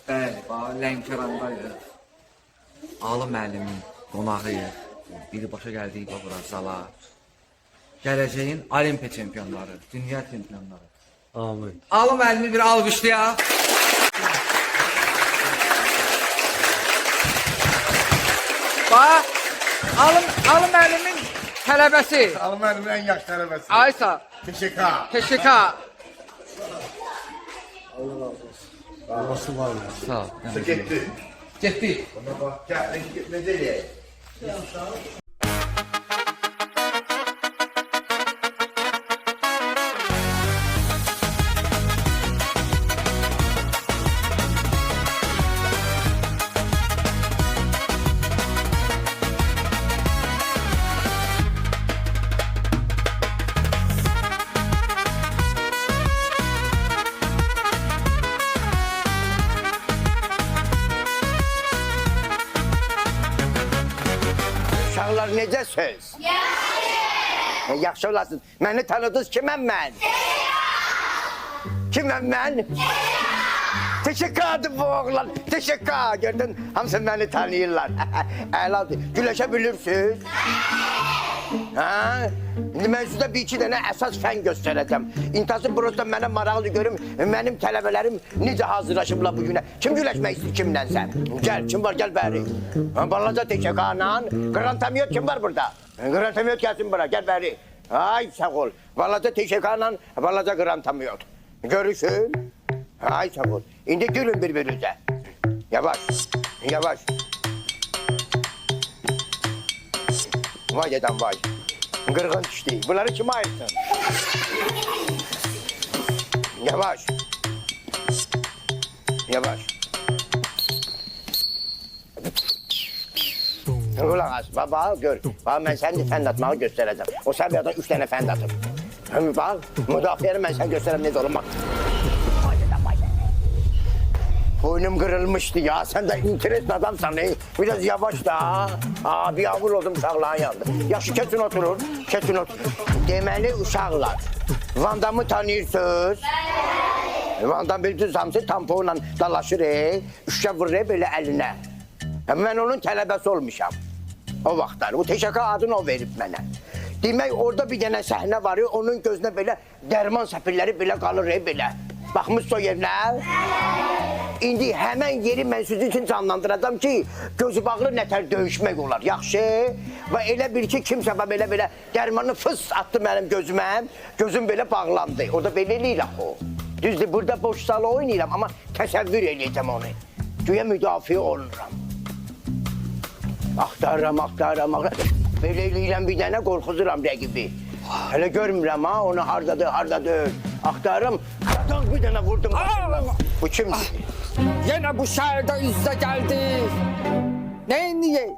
Bəli, bax Lənkərandaydı. Alı müəllimin qonağıyıq. Birbaşa gəldik bura sala. Gələcəyin Olimpiya çempionları, dünya çempionları. Amin. Alı müəllimi bir alqışlayaq. Bax, Alı müəllimin tələbəsi. Almanın en yaş tələbəsi. Aysa, Teşekkür. teşekkür. Babası var mı? Sağ ol. Gitti. Getdik. Ona bak. Gel, ne dedi? Uşaqlar necəsiz? Yaxşı. Yaxşı olasınız. Məni tanıdınız kiməm mən? Kiməm mən? Teşekkür adım bu oğlan. Teşekkür. Gördün, hamısı məni tanıyırlar. Əladır. Güləşebilirsiniz. Ha? İndi mən sizə bir iki dənə əsas fən göstərəcəm. İntası burası mənə maraqlı görüm. Mənim tələbələrim necə hazırlaşıblar bu günə. Kim güləşmək istəyir kimlənsə? Gəl, kim var? Gəl bəri. Balaca teşekkürla. Grantamiyot kim var burada? Grantamiyot gəlsin bura. Gəl bəri. Ay sağ ol. Balaca teşekkürla, balaca grantamiyot. Görüşün. Ay sağ ol. İndi gülün bir-birinizə. Yavaş. Yavaş. Vay dedem vay. Kırgın düştü. Bunları kime ayırsın? Yavaş. Yavaş. Ulan az. Baba gör. Bak ben seni fənd atmağı göstereceğim. O səbiyadan 3 tane fənd atım. Bak müdafiyeyi ben sana göstereyim ne olur bak. Vay dedem vay. Boynum kırılmıştı ya. Sen de interes adamsan. Biraz yavaş da. Aa, bir yavur oldum sağlağın yandı. Yaxşı kesin oturur. Kesin oturur. Demeli uşaqlar. Van Damı tanıyırsınız. Van Dam bilirsiniz hamısı tamponla dalaşır. Üçə vurur böyle əlinə. Ben onun tələbəsi olmuşam. O vaxtlar. O teşekkür adını o verib mənə. Demək orada bir dənə səhnə var. Onun gözünə belə dərman səpirləri belə qalır. Belə. Baxmışsın o yerlər. İndi həmən yeri mən sizin için canlandıracağım ki, gözü bağlı nətər döyüşmək olar, yaxşı? Və elə bir ki, kimsə belə dərmanı fıs attı mənim gözümə, gözüm belə bağlandı. Orada belə eləyirəm o. Düzdür, burada boş salı oynayıram, amma təsəvvür eləyəcəm onu. Güya müdafiə olunuram. Axtarıram. Belə eləyirəm bir dənə, qorxuzuram rəqibi. Hələ görmürəm ha, onu hardadır. Axtarıram, haradan bir dənə vurdum. Bu kimdir? Yine bu şehirde üste geldik. Niye?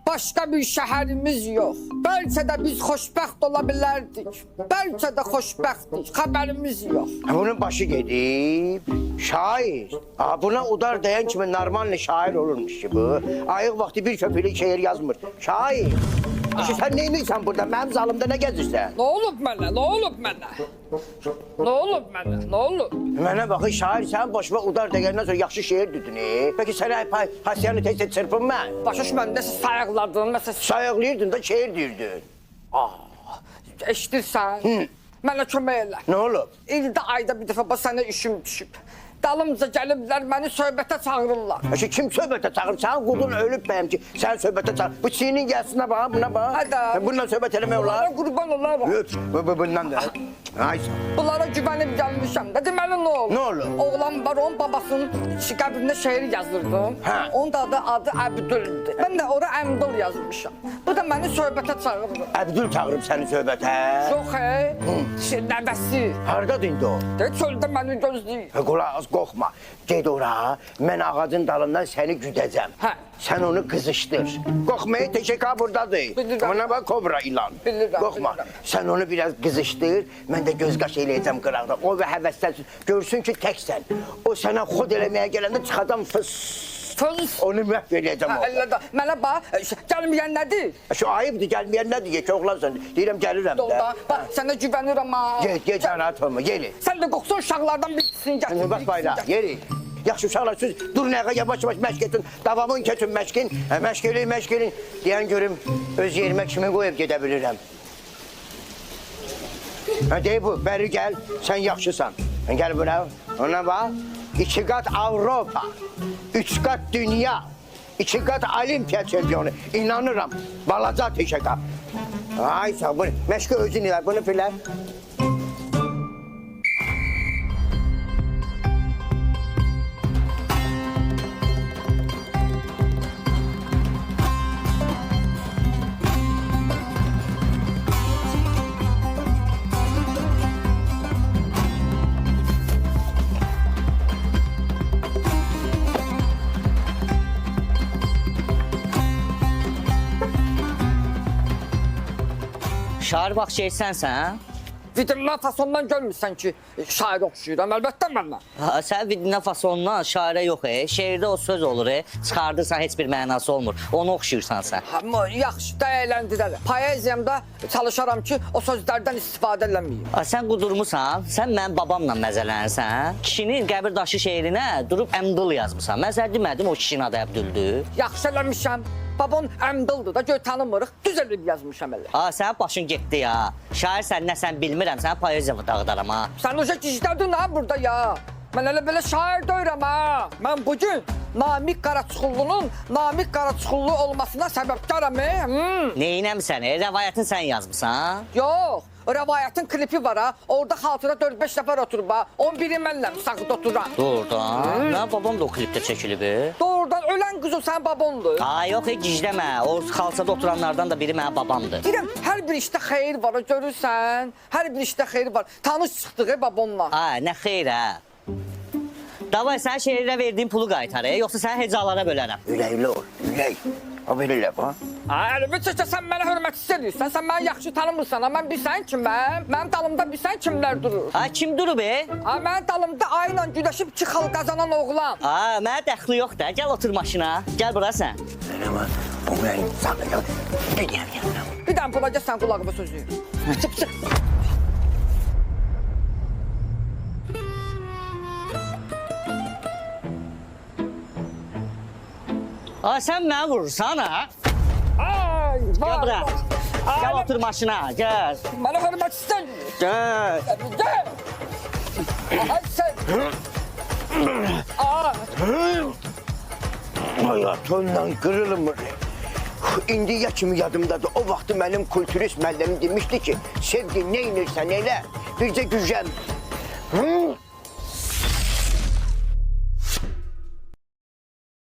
Başka bir şehrimiz yok. Belki de biz hoşbəxt olabilirdik. Belki de hoşbəxtik. Haberimiz yok. Bunun başı gedib, şair. Buna udar dayan kimi normal şair olurmuş ki bu. Ayıq vaxtı bir köpüyle şehir yazmır. Şair. Sen neymişsən burada? Mənim zalımda ne gezirsən? Ne olup mənə? Ne olup mənə? Ne olup mənə? Ne olup? Mənə baxın, şair sən başıma udar dəyəndən sonra yaxşı şeir düdün. Peki sənə hasiyanı tez çırpın mən. Başa düşmən, nəsə sayıqladın, nəsə Sayıqlayırdın da şeir deyirdin. eşidirsən. Mənə kömək elə. Ne olub? İldə ayda bir dəfə sənə işim düşüb. Dalımca gəliblər, məni söhbətə çağırırlar. Kim söhbətə çağırıb? Sənin qudun ölüb bəyəm ki, sən söhbətə çağırıb. Bu çiyinin gəlsinə bax, buna bax. Hadi. Bununla söhbət eləmək olar. Bunlara qurban olaram. Öp, bundan da. Ay sağ. Bunlara güvənib gəlmişəm də, deməli nə olur? Nə olur? Oğlan var, onun babasının qəbrində şeir yazırdım. Hə. Onun da adı Əbdüldür. Mən də ora Əmdol yazmışam. Bu da məni söhbətə çağırdı. Əbdül çağırıb səni söhbətə. Yox, nəvəsi. Hardadır indi o? De, çöldə məni gözləyir. Qulaq az, qorxma. Ged ora, mən ağacın dalından səni güdəcəm. Hə. Sən onu qızışdır. Qorxmaya teşekkür buradadır. Bilirəm. Ona bak kobra ilan. Bilirəm, Qorxma. bilirəm. Sen onu biraz qızışdır. Mən də göz qaş eləyəcəm qıraqda. O və həvəsdən görsün ki təksən. O sənə xod eləməyə gələndə çıxacam fıs. Fıs. Onu məhv eləyəcəm o. Əllədə. Mənə bax, gəlməyən nədir? Şu ayıbdır, gəlməyən nədir? Yekə oğlansan. Deyirəm, gəlirəm də. Dolda. Bax, sənə güvənirəm ha. Gel, gel, rahat olma, gel. Sən də qoxsun uşaqlardan birisisin, gətir. Bak bayrağı, gel. Yaxşı uşaqlar, siz durun ayağa yavaş-yavaş məşq edin. Davamın keçin məşqin. Məşq elin. Deyən görüm, öz yerimə kimi qoyub gedə bilirəm. Deyib bu, bəri gəl, sən yaxşısan. Gəl bura, ona bax. 2 qat Avropa, 3 qat dünya, 2 qat olimpiya çempionu. İnanıram, balaca teşekkür. Ay sağ bunu, məşqi özün elə, bunu bilə. Şair bax şeysənsən, hə? Vidimdən fasondan görmürsən ki, şair oxşuyuram, əlbəttə mənlə. Ha, sən vidinə fasondan şairə yox, şeirdə o söz olur, çıxardırsan heç bir mənası olmur, onu oxşuyursan sən. Amma yaxşı da əyləndirərəm. Poeziyamda çalışaram ki, o sözlərdən istifadə eləməyim. Ha, sən qudurmusan, sən mənim babamla məzələnsən, kişinin qəbir daşı şeirinə durub Əmdıl yazmısan. Mən sənə demədim o kişinin adı Əbdüldür. Yaxşı eləmişəm. Babam Əmdıldır da, göy tanımırıq, düz elib yazmışam elə. Ha, sənin başın getdi ya. Şair sən nə sən bilmirəm, sənə poeziyamı dağıdaram ha. Sən o gizlədin ha burada ya. Mən elə belə şair deyirəm ha. Mən bugün Namiq Qaraçuxullunun Namiq Qaraçuxullu olmasına səbəbkaram. Neynəmsən, rəvayətini sən yazmısan? Yox, rəvayətin klipi var ha. Orada xalçada 4-5 nəfər oturub ha. 11-i mənlə sağda oturan. Doğrudan. Mən babam da o klipdə çəkilib. Doğrudan ölən qız o sənin babandır. Ha, yox, gizləmə. O xalçada oturanlardan da biri mənim babamdır. Deyirəm, hər bir işdə xeyir var, görürsən. Hər bir işdə xeyir var. Tanış çıxdıq babanla. Ha, nə xeyr hə. Davay, sən şeirə verdiyin pulu qaytar, yoxsa sən hecalara bölərəm. Ürəkli ol, ürək. O belə bax. Əlbəttə ki, sən mənə hörmətsiz edirsən, sən məni yaxşı tanımırsan, mən bilsən kiməm? Mənim dalımda bilsən kimlər durur? Ha, kim durub? Mənim dalımda ayla güləşib 2 xal qazanan oğlan. Ha, mənə dəxli yox da, gəl otur maşına, gəl bura sən. Amma bu mənim sağlayam. Bilmirəm. Bir dənə bula gəl, sən qulağıma sözü. Çıx, çıx. Ha, sən mənə vurursan, ha? Ay, Gəl bura, gəl otur maşına, gəl. Mənə hörmətsiz edir. Gəl. Gəl. Ay sən. Hayatımdan kırılmır. İndiyə kimi yadımdadır. O vaxtı mənim kulturist müəllimim demişdi ki, sevgi ne inirsən elə, bircə gücəm.